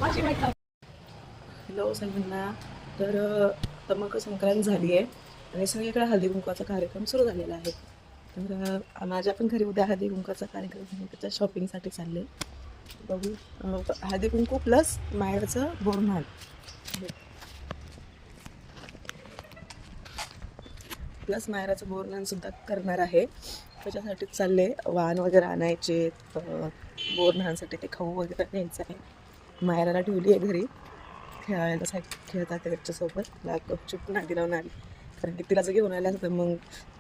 Hello सगळ्यांना. तर मकर संक्रांत झाली आहे आणि सगळीकडे हळदी कुंकवाचा कार्यक्रम सुरू झालेला आहे. तर माझ्या पण घरी उद्या हळदी कुंकवाचा कार्यक्रम आहे, त्याच्या शॉपिंगसाठी चालले. बघू. हळदी कुंकू प्लस माहेरचं बोरन्हाण प्लस माहेराचं बोरन्हाण सुद्धा करणार आहे. त्याच्यासाठी चालले. वाण वगैरे आणायचे, बोरन्हाणसाठी ते खाऊ वगैरे न्यायचं आहे. माहेराला ठेवली आहे घरी, खेळायला खेळतात त्याच्यासोबत. गपचूप नादी लावून आली, कारण की तिला जर घेऊन आल्या तर मग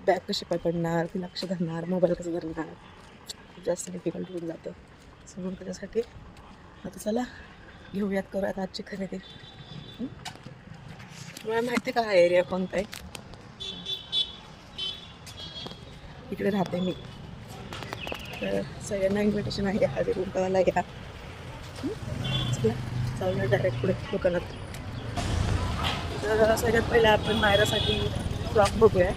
बॅग कशी पकडणार, ती लक्ष धरणार, मोबाईल कसं धरणार, खूप जास्त डिफिकल्ट होऊन जातं. सो मग त्याच्यासाठी आता चला घेऊयात, करूयात आजची खरेदी. तुम्हाला माहिती का हा एरिया कोणता आहे? इकडे राहते मी. तर सगळ्यांना इन्व्हिटेशन आहे, हळदी कुंकवाला या. चला चालू डायरेक्ट पुढे दुकानात. तर सगळ्यात पहिले आपण मायरासाठी फ्रॉक बघूया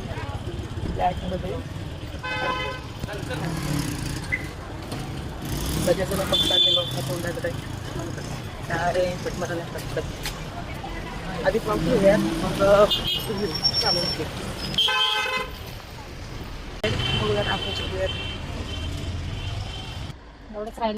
ब्लॅकमध्ये. बजाजला पकडा ते लोक तोंडाकडे अरे पण मला नाही पटत. आधी फ्रॉक घेऊयात, मग चालून घे बघूयात आपण शिकूयात. एवढंच राहील.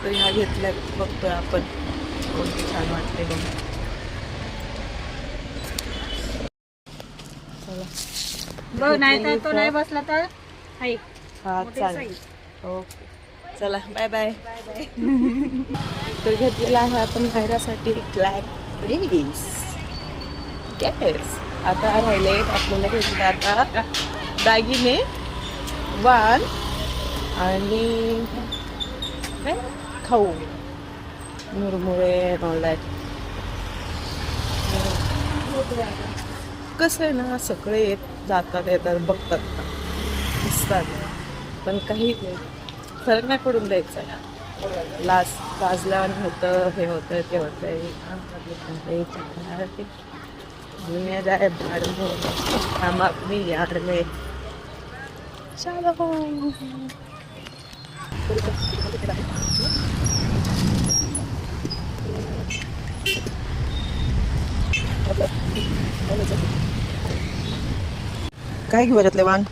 तर ह्या घेतल्या बघतोय आपण, कोणती छान वाटते बघ. बघ, नाही तर तो नाही बसला तर हा चालेल. ओके चला बाय बाय. तर घेतलेला आहे आपण मायरासाठी ब्लॅक ड्रेस. येस, आता राहिले आपल्याला घेतले आता दागिने, वाण आणि काय खाऊ, मुरमुरे ऑनलाईन. कसं आहे ना, सगळे येत जातात, येतात, बघतात, दिसतात, पण काही फरक नाही पडून द्यायचा. लाजल्यावर होतं, हे होतं, ते होतं. दुनिया जाए भाड़ में, हम अपनी याद में. चलो काय घेऊ याच्यातले वाण?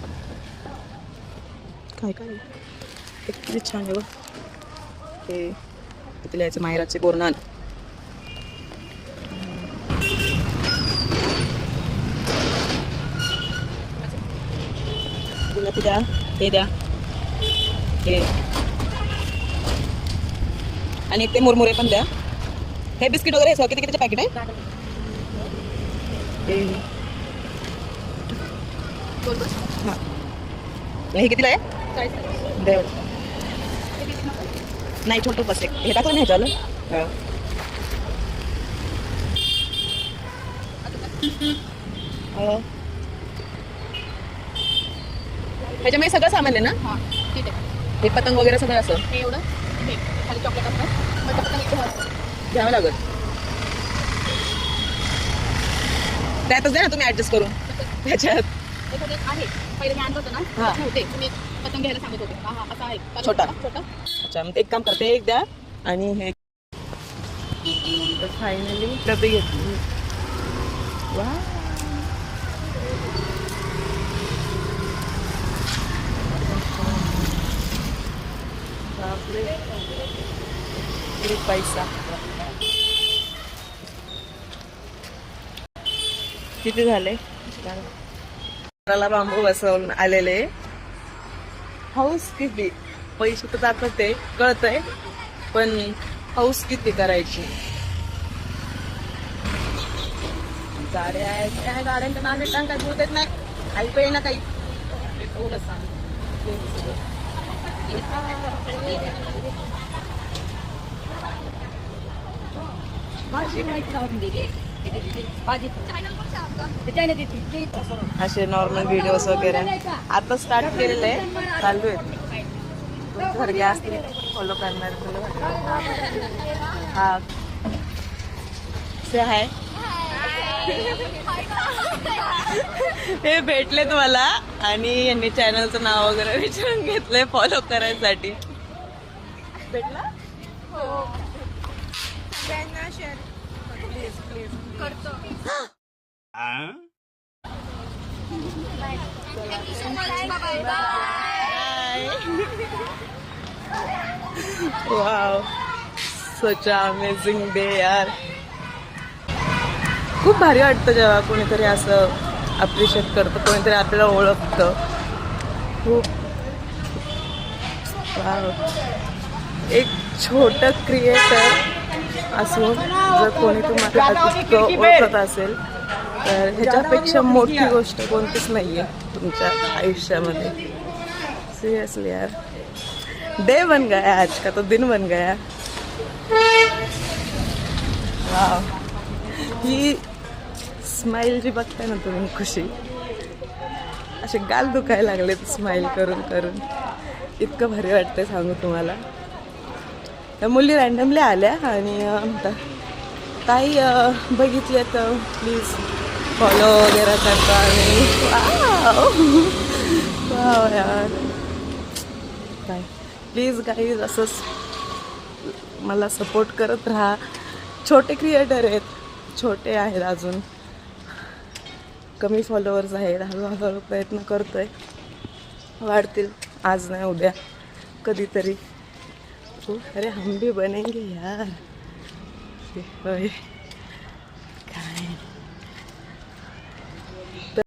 काय काय किती छान आहे बघ. ते किती लिहायचं, मायराचे बोरन्हाण. गुलाबी द्या, ते द्या, हे आणि एक ते मुरमुरे पण द्या. हे बिस्किट वगैरे सगळं किती कितीचे पॅकेट आहे? हां, हे कितीला आहे? देव नाही, छोटं बस एक हे टाकलं नाही झालं. ह्याच्यामध्ये सगळं सामान आहे ना? ठीक आहे. हे पतंग वगैरे सगळं असं हे एवढं हे खाली चॉकलेट असतं, मग पतंग इथे घ्यावं लागत. त्यातच द्या ना तुम्ही ऍडजस्ट करून त्याच्यात. आहे. पहिले मी आणत होतो ना, हां. होते तुम्ही पतंग घ्यायला सांगत होते. हा असा आहे छोटा. छोटा. अच्छा, मग एक काम करते, एक द्या आणि हे. फायनली डबे घेतली. वा, बापरे, पैसा किती झाले? घराला बांबू बसवून आलेले. हाऊस किती, पैसे तर जातात ते कळतंय, पण हाऊस किती करायची. गाड्या आहेत, त्या गाड्यांच्या नावे काय बोलत येत नाही, काही काही ना काही. असे नॉर्मल व्हिडिओज वगैरे आता स्टार्ट केलेले आहे, चालू आहेत. घरी असतील फॉलो करणार. हा से आहे. हे भेटलेत मला आणि यांनी चॅनलचं नाव वगैरे विचारून घेतलंय फॉलो करायसाठी. भेटला सगळ्यांना शेअर करतो. वाव सच अमेझिंग डे यार. खूप भारी वाटतं जेव्हा कोणीतरी असं अप्रिशिएट करतं, कोणीतरी आपल्याला ओळखतं. खूप वाव. एक छोटं क्रिएटर असून जर कोणी तुम्हाला इतकं ओळखत असेल तर ह्याच्यापेक्षा मोठी गोष्ट कोणतीच नाही आहे तुमच्या आयुष्यामध्ये. सिरियसली यार, डे बन गया आज का, तो दिन बन गया. वाव. ही स्माइल जी बघताय ना तुम्ही, खुशी, असे गाल दुखायला लागले स्माइल करून करून. इतकं भारी वाटतंय सांगू तुम्हाला. त्या मुली रँडमली आल्या आणि म्हणतात ताई बघितले तर प्लीज फॉलो वगैरे करता. आणि वाव यार, काय प्लीज गाईज असंच मला सपोर्ट करत राहा. छोटे क्रिएटर आहेत, छोटे आहेत, अजून कमी फॉलोअर्स आहेत. हळूहळू प्रयत्न करतोय, वाढतील आज नाही उद्या कधीतरी. अरे हम भी बनेंगे यार. होय.